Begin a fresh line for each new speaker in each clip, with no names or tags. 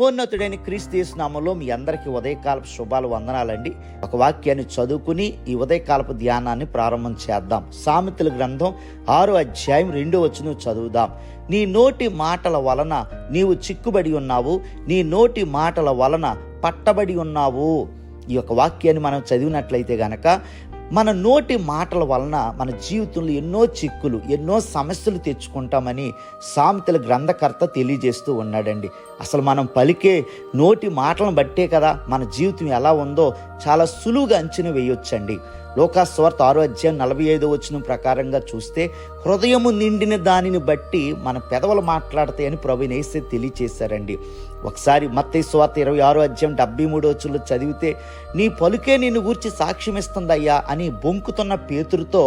మహోన్నతుడైన క్రీస్తు యేసు నామములో మీ అందరికీ ఉదయకాలపు శుభాలు వందనాలండి. ఒక వాక్యాన్ని చదువుకుని ఈ ఉదయకాలపు ధ్యానాన్ని ప్రారంభం చేద్దాం. సామెతల గ్రంథం 6వ అధ్యాయం 2వ వచనం చదువుదాం. నీ నోటి మాటల వలన నీవు చిక్కుబడి ఉన్నావు, నీ నోటి మాటల వలన పట్టబడి ఉన్నావు. ఈ యొక్క వాక్యాన్ని మనం చదివినట్లయితే గనక మన నోటి మాటల వలన మన జీవితంలో ఎన్నో చిక్కులు, ఎన్నో సమస్యలు తెచ్చుకుంటామని సామెతల గ్రంథకర్త తెలియజేస్తూ ఉన్నాడండి. అసలు మనం పలికే నోటి మాటలను బట్టే కదా మన జీవితం ఎలా ఉందో చాలా సులువుగా అంచనా వేయొచ్చండి. లోకాసు సువార్త 6వ అధ్యాయం 45వ వచనం ప్రకారంగా చూస్తే హృదయము నిండిన దానిని బట్టి మన పెదవులు మాట్లాడతాయని ప్రభువైన యేసు తెలియచేశారండి. ఒకసారి మత్తయి సువార్త 26వ అధ్యాయం 73వ వచనంలో చదివితే నీ పలుకే నిన్ను గూర్చి సాక్ష్యం ఇస్తుందయ్యా అని బొంకుతున్న పేతురుతో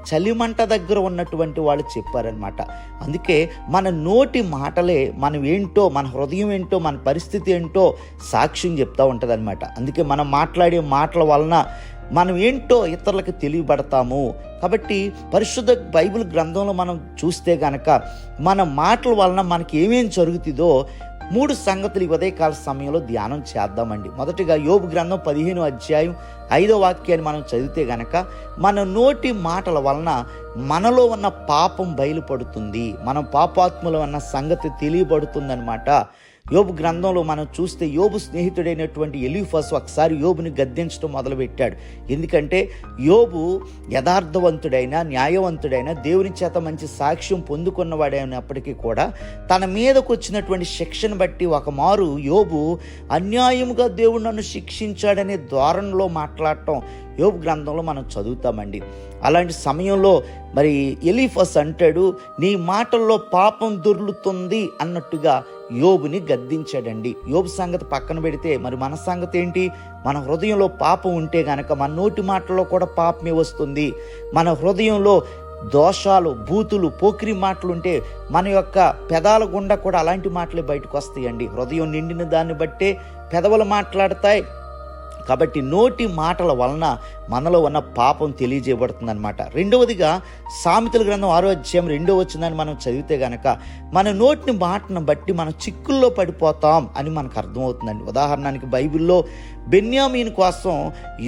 చలిమంట దగ్గర ఉన్నటువంటి వాళ్ళు చెప్పారనమాట. అందుకే మన నోటి మాటలే మనం ఏంటో, మన హృదయం ఏంటో, మన పరిస్థితి ఏంటో సాక్ష్యం చెప్తూ ఉంటుంది అనమాట. అందుకే మనం మాట్లాడే మాటల వలన మనం ఏంటో ఇతరులకు తెలియబడతాము. కాబట్టి పరిశుద్ధ బైబిల్ గ్రంథంలో మనం చూస్తే గనక మన మాటల వలన మనకి ఏమేం జరుగుతుందో 3 సంగతులు ఈ ఉదయకాల సమయంలో ధ్యానం చేద్దామండి. మొదటిగా యోబు గ్రంథం 15వ అధ్యాయం 5వ వాక్యాన్ని మనం చదివితే గనక మన నోటి మాటల వలన మనలో ఉన్న పాపం బయలుపడుతుంది, మనం పాపాత్ములు అన్న సంగతి తెలియబడుతుందన్నమాట. యోబు గ్రంథంలో మనం చూస్తే యోబు స్నేహితుడైనటువంటి ఎలీఫస్ ఒకసారి యోబుని గద్దించడం మొదలుపెట్టాడు. ఎందుకంటే యోబు యథార్థవంతుడైన, న్యాయవంతుడైన, దేవుని చేత మంచి సాక్ష్యం పొందుకున్నవాడైనప్పటికీ కూడా తన మీదకు వచ్చినటువంటి శిక్షను బట్టి ఒక మారు యోబు అన్యాయముగా దేవుడు నన్ను శిక్షించాడనే ధోరణిలో మాట్లాడటం యోబు గ్రంథంలో మనం చదువుతామండి. అలాంటి సమయంలో మరి ఎలీఫస్ అంటాడు, నీ మాటల్లో పాపం దొర్లుతుంది అన్నట్టుగా యోబుని గద్దించాడండి. యోబు సంగతి పక్కన పెడితే మరి మన సంగతి ఏంటి? మన హృదయంలో పాపం ఉంటే గనక మన నోటి మాటల్లో కూడా పాపమే వస్తుంది. మన హృదయంలో దోషాలు, బూతులు, పోకిరి మాటలు ఉంటే మన యొక్క పెదాల గుండా కూడా అలాంటి మాటలే బయటకు వస్తాయండి. హృదయం నిండిన దాన్ని బట్టే పెదవులు మాట్లాడతాయి. కాబట్టి నోటి మాటల వలన మనలో ఉన్న పాపం తెలియజేయబడుతుంది అనమాట. రెండవదిగా సామెతల గ్రంథం 6వ అధ్యాయం 2వ వచనాన్ని మనం చదివితే గనక మన నోటిని మాటను బట్టి మనం చిక్కుల్లో పడిపోతాం అని మనకు అర్థమవుతుందండి. ఉదాహరణకి బైబిల్లో బెన్యామీను కోసం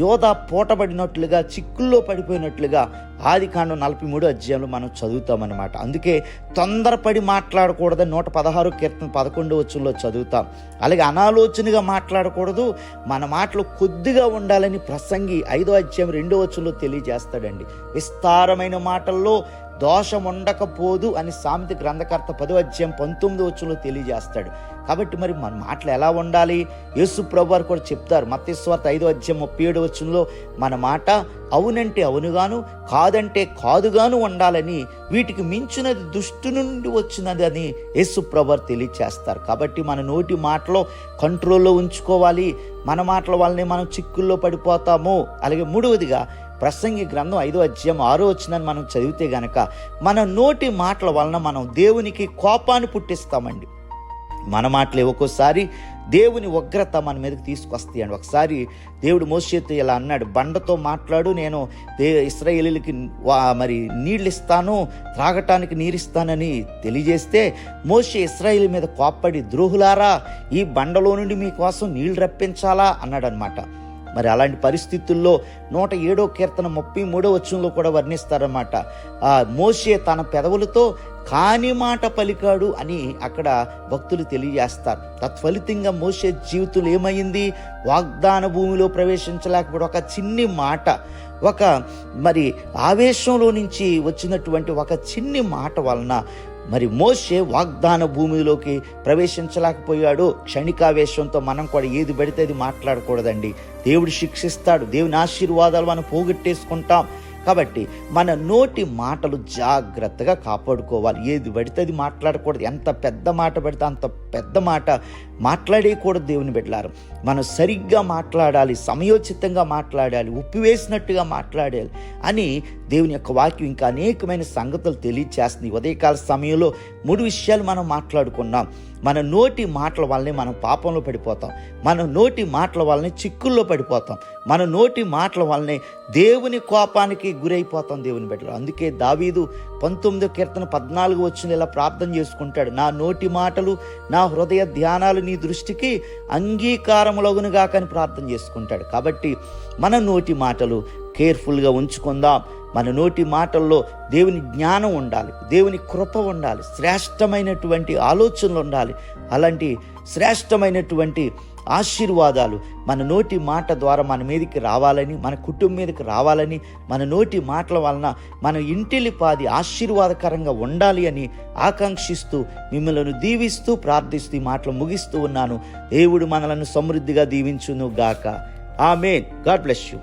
యోధా పూటబడినట్లుగా, చిక్కుల్లో పడిపోయినట్లుగా ఆదికాండం 43వ అధ్యాయంలో మనం చదువుతామన్నమాట. అందుకే తొందరపడి మాట్లాడకూడదని 116వ కీర్తన 11వ వచనంలో చదువుతాం. అలాగే అనాలోచనగా మాట్లాడకూడదు, మన మాటలు కొద్దిగా ఉండాలని ప్రసంగి 5వ అధ్యాయం 2వ వచనంలో తెలియజేస్తాడండి. విస్తారమైన మాటల్లో దోషం ఉండకపోదు అని సామెత గ్రంథకర్త 10వ అధ్యాయం 19వ వచనంలో తెలియజేస్తాడు. కాబట్టి మరి మన మాటలు ఎలా ఉండాలి? యేసు ప్రభు వారు కూడా చెప్తారు. మత్తయి సువార్త 5వ అధ్యాయం 37వ వచనంలో మన మాట అవునంటే అవునుగాను, కాదంటే కాదుగాను ఉండాలని, వీటికి మించినది దుష్టు నుండి వచ్చినది అని యేసు ప్రభు వారు తెలియచేస్తారు. కాబట్టి మన నోటి మాటలో కంట్రోల్లో ఉంచుకోవాలి. మన మాటల వల్లనే మనం చిక్కుల్లో పడిపోతాము. అలాగే మూడవదిగా ప్రసంగి గ్రంథం 5వ అధ్యాయం 6వ వచనాన్ని మనం చదివితే గనక మన నోటి మాటల వలన మనం దేవునికి కోపాన్ని పుట్టిస్తామండి. మన మాటలే ఒక్కోసారి దేవుని ఉగ్రత మన మీదకి తీసుకొస్తాయండి. ఒకసారి దేవుడు మోషేతో ఇలా అన్నాడు, బండతో మాట్లాడు, నేను ఇశ్రాయేలీయులకి మరి నీళ్ళు ఇస్తాను, త్రాగటానికి నీరిస్తానని తెలియజేస్తే మోషే ఇశ్రాయేలు మీద కోప్పడి, ద్రోహులారా, ఈ బండలో నుండి మీకోసం నీళ్లు రప్పించాలా అన్నాడు అనమాట. మరి అలాంటి పరిస్థితుల్లో 107వ కీర్తన 33వ వచనంలో కూడా వర్ణిస్తారన్నమాట. మోషే తన పెదవులతో కాని మాట పలికాడు అని అక్కడ భక్తులు తెలియజేస్తారు. తత్ఫలితంగా మోషే జీవితంలో ఏమైంది? వాగ్దాన భూమిలో ప్రవేశించలేకపోతే ఒక చిన్ని మాట, ఒక మరి ఆవేశంలో నుంచి వచ్చినటువంటి ఒక చిన్ని మాట వలన మరి మోషే వాగ్దాన భూమిలోకి ప్రవేశించలేకపోయాడు. క్షణికావేశంతో మనం కూడా ఏది పడితే అది మాట్లాడకూడదండి. దేవుడు శిక్షిస్తాడు, దేవుని ఆశీర్వాదాలు మనం పోగొట్టేసుకుంటాం. కాబట్టి మన నోటి మాటలు జాగ్రత్తగా కాపాడుకోవాలి. ఏది పడితే అది మాట్లాడకూడదు. ఎంత పెద్ద మాట పడితే అంత పెద్ద మాట మాట్లాడేయకూడదు. దేవుని బిడ్డలారా, మనం సరిగ్గా మాట్లాడాలి, సమయోచితంగా మాట్లాడాలి, ఉప్పివేసినట్టుగా మాట్లాడాలి అని దేవుని యొక్క వాక్యం ఇంకా అనేకమైన సంగతులు తెలియచేస్తుంది. ఉదయకాల సమయంలో 3 విషయాలు మనం మాట్లాడుకున్నాం. మన నోటి మాటల వల్లనే మనం పాపంలో పడిపోతాం, మన నోటి మాటల వల్లనే చిక్కుల్లో పడిపోతాం, మన నోటి మాటల వల్లనే దేవుని కోపానికి గురైపోతాం దేవుని బిడ్డలు. అందుకే దావీదు 19వ కీర్తన 14 ఇలా ప్రార్థన చేసుకుంటాడు, నా నోటి మాటలు నా హృదయ ధ్యానాలు నీ దృష్టికి అంగీకారములగునుగా అని ప్రార్థన చేసుకుంటాడు. కాబట్టి మన నోటి మాటలు కేర్ఫుల్గా ఉంచుకుందాం. మన నోటి మాటల్లో దేవుని జ్ఞానం ఉండాలి, దేవుని కృప ఉండాలి, శ్రేష్టమైనటువంటి ఆలోచనలు ఉండాలి. అలాంటి శ్రేష్టమైనటువంటి ఆశీర్వాదాలు మన నోటి మాట ద్వారా మన మీదకి రావాలని, మన కుటుంబం మీదకి రావాలని, మన నోటి మాటల వలన మన ఇంటిలిపాది ఆశీర్వాదకరంగా ఉండాలి అని ఆకాంక్షిస్తూ మిమ్మల్ని దీవిస్తూ ప్రార్థిస్తూ ఈ మాటలు ముగిస్తూ ఉన్నాను. దేవుడు మనలను సమృద్ధిగా దీవించును గాక. ఆమేన్. God bless you.